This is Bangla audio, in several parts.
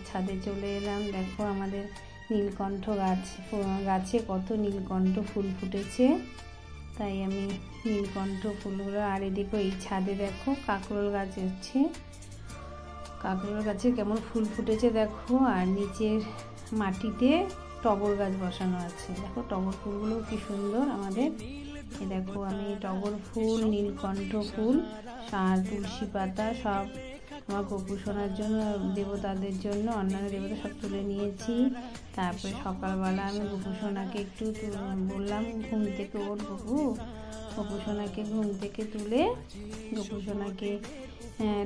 ছাদে চলে এলাম। দেখো আমাদের নীলকণ্ঠ গাছে কত নীলকণ্ঠ ফুল ফুটেছে, তাই আমি নীলকণ্ঠ ফুলগুলো। আর এদিকে এই ছাদে দেখো কাঁকরোল গাছ হচ্ছে, কাঁকরোল গাছে কেমন ফুল ফুটেছে দেখো। আর নিচের মাটিতে টগর গাছ বসানো আছে, দেখো টগর ফুলগুলো কি সুন্দর আমাদের। এই দেখো আমি টগর ফুল, নীলকণ্ঠ ফুল আর তুলসী পাতা সব আমার গোপুসোনার জন্য, দেবতাদের জন্য, অন্যান্য দেবতা সব তুলে নিয়েছি। তারপরে সকালবেলা আমি গোপুসোনাকে একটু বললাম ঘুম থেকে ওঠ গপু, গোপুসোনাকে ঘুম থেকে তুলে গোপুসোনাকে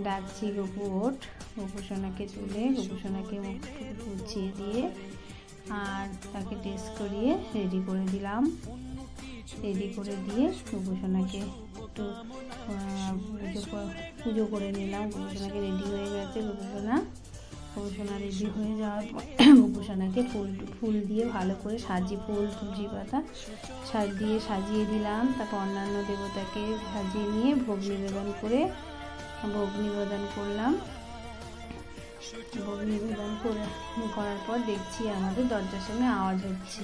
ডাকছি, গপু ওঠ। গোপুসোনাকে তুলে গোপুসোনাকে মুখটুকু মুছিয়ে দিয়ে আর তাকে টেস্ট করিয়ে রেডি করে দিলাম। রেডি করে দিয়ে গোপুসোনাকে একটু পুজো করে নিলাম। গোপুসোনাকে রেডি হয়ে গেছে। গোপুসোনা রেডি হয়ে যাওয়ার পর গোপুসোনাকে ফুল দিয়ে ভালো করে সাজিয়ে, ফুল তুলসী পাতা দিয়ে সাজিয়ে দিলাম। তারপর অন্যান্য দেবতাকে সাজিয়ে নিয়ে ভোগ নিবেদন করলাম। ভোগ নিবেদন করার পর দেখছি আমাদের দরজার সামনে আওয়াজ হচ্ছে।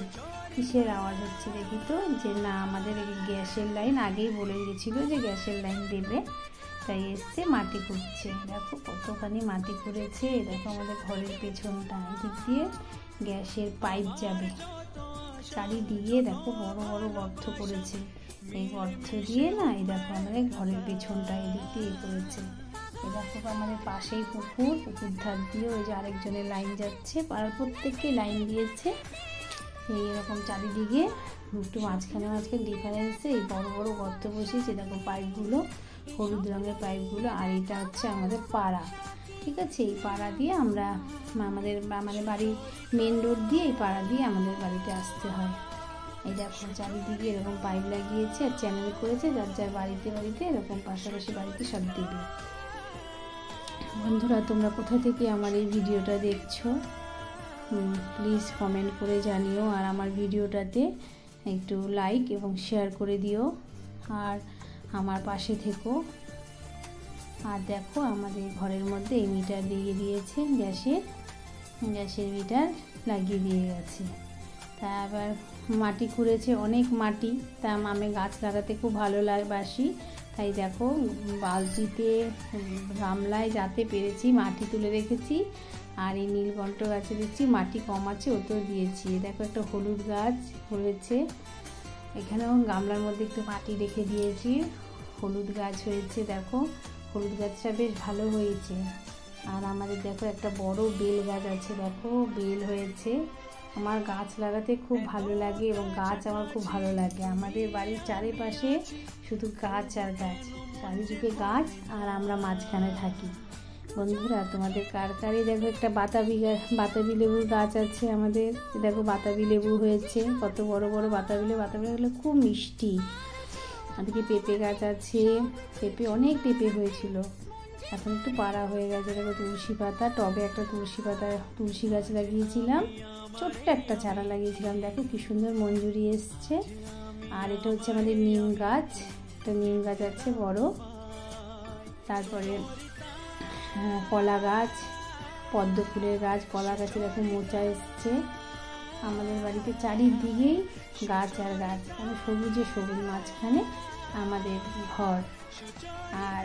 কিসের আওয়াজ হচ্ছে দেখি তো, যে না আমাদের গ্যাসের লাইন, আগেই বলে গেছিলো যে গ্যাসের লাইন দেবে, তাই এসছে মাটি খুঁড়ছে। দেখো কতখানি মাটি খুঁড়েছে। দেখো আমাদের ঘরের পেছনটা, এদিক দিয়ে গ্যাসের পাইপ যাবে, চারিদিকে দেখো বড় বড় গর্ত করেছে। এই গর্ত দিয়ে না, এই দেখো আমাদের ঘরের পেছনটা এদিক দিয়ে করেছে। এই দেখো আমাদের পাশেই পুকুর ধার দিয়ে ওই যে আরেকজনের লাইন যাচ্ছে, পাড়ার প্রত্যেককে লাইন দিয়েছে। এইরকম চারিদিকে একটু মাঝখানে ডিফারেন্সে এই বড় বড় গর্ত বসিয়েছে। দেখো পাইপগুলো হলুদ রঙের পাইপগুলো। আর এটা হচ্ছে আমাদের পাড়া, ঠিক আছে। এই পাড়া দিয়ে আমরা আমাদের বাড়ি মেন রোড দিয়ে এই পাড়া দিয়ে আমাদের বাড়িতে আসতে হয়। এই দেখো চারিদিকে এরকম পাইপ লাগিয়েছে আর চ্যানেল করেছে, যার যার বাড়িতে এরকম পাশাপাশি বাড়িতে সব দিবে। বন্ধুরা তোমরা কোথা থেকে আমার এই ভিডিওটা দেখছো প্লিজ কমেন্ট করে জানিও। আর আমার ভিডিওটাতে একটু লাইক এবং শেয়ার করে দিও, আর আমার পাশে থেকো। আর দেখো আমাদের ঘরের মধ্যে এই মিটার দিয়ে দিয়েছে, গ্যাসের মিটার লাগিয়ে দিয়ে গেছে। তা আবার মাটি খুঁড়েছে, অনেক মাটি। তা আমি গাছ লাগাতে খুব ভালোবাসি, তাই দেখো বালতিতে গামলায় যাতে পেরেছি মাটি তুলে রেখেছি। আর এই নীলকণ্ঠ গাছে দেখছি মাটি কম আছে, ওতেও দিয়েছি। দেখো একটা হলুদ গাছ হয়েছে, এখানেও গামলার মধ্যে একটু মাটি রেখে দিয়েছি, হলুদ গাছ হয়েছে। দেখো হলুদ গাছটা বেশ ভালো হয়েছে। আর আমাদের দেখো একটা বড় বেল গাছ আছে, দেখো বেল হয়েছে। আমার গাছ লাগাতে খুব ভালো লাগে এবং গাছ আমার খুব ভালো লাগে। আমাদের বাড়ির চারিপাশে শুধু গাছ আর গাছ, চারিদিকে গাছ, আর আমরা মাঝখানে থাকি। বন্ধুরা তোমাদের কার দেখো একটা বাতাবি লেবুর গাছ আছে আমাদের। দেখো বাতাবি লেবু হয়েছে, কত বড় বড় বাতাবি লেবু খুব মিষ্টি। এদিকে পেঁপে গাছ আছে, অনেক পেঁপে হয়েছিল, এখন একটু পাড়া হয়ে গেছে। দেখো তুলসী পাতা, টবে একটা তুলসী গাছ লাগিয়েছিলাম, ছোট্ট একটা চারা লাগিয়েছিলাম। দেখো কি সুন্দর মঞ্জুরি এসছে। আর এটা হচ্ছে আমাদের নিম গাছ, একটা নিম গাছ আছে বড়। তারপরে কলা গাছ, পদ্ম ফুলের গাছ, কলা গাছে দেখো মোচা এসছে। আমাদের বাড়িতে চারিদিকেই গাছ আর গাছ, মানে সবুজে সবুজ, মাঝখানে আমাদের ঘর। আর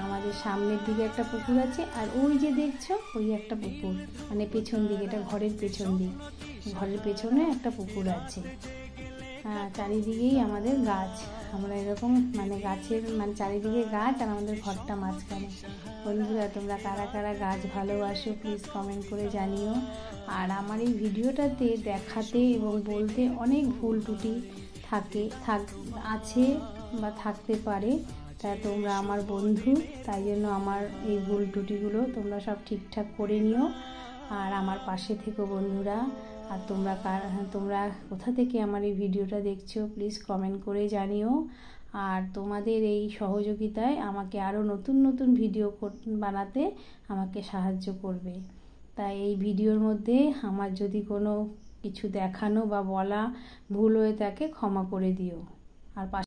আমাদের সামনের দিকে একটা পুকুর আছে, আর ওই যে দেখছো ওই একটা পুকুর, মানে পেছন দিকে, এটা ঘরের পেছন দিক, ঘরের পেছনে একটা পুকুর আছে। চারিদিকেই আমাদের গাছ, আমরা এরকম গাছের চারিদিকে গাছ, আর আমাদের ঘরটা মাঝখানে। বন্ধুরা তোমরা কারা কারা গাছ ভালোবাসো প্লিজ কমেন্ট করে জানিও। আর আমার এই ভিডিওটাতে দেখাতে এবং বলতে অনেক ভুল ত্রুটি আছে বা থাকতে পারে, তা তোমরা আমার বন্ধু, তাই জন্য আমার এই ভুল ত্রুটিগুলো তোমরা সব ঠিকঠাক করে নিও। আর আমার পাশে থেকো বন্ধুরা। আর তোমরা কোথা থেকে আমার এই ভিডিওটা দেখছো প্লিজ কমেন্ট করে জানিও। আর তোমাদের এই সহযোগিতায় আমাকে আরও নতুন নতুন ভিডিও বানাতে আমাকে সাহায্য করবে। তাই এই ভিডিওর মধ্যে আমার যদি কোনো কিছু দেখানো বা বলা ভুল হয়ে থাকে ক্ষমা করে দিও। আর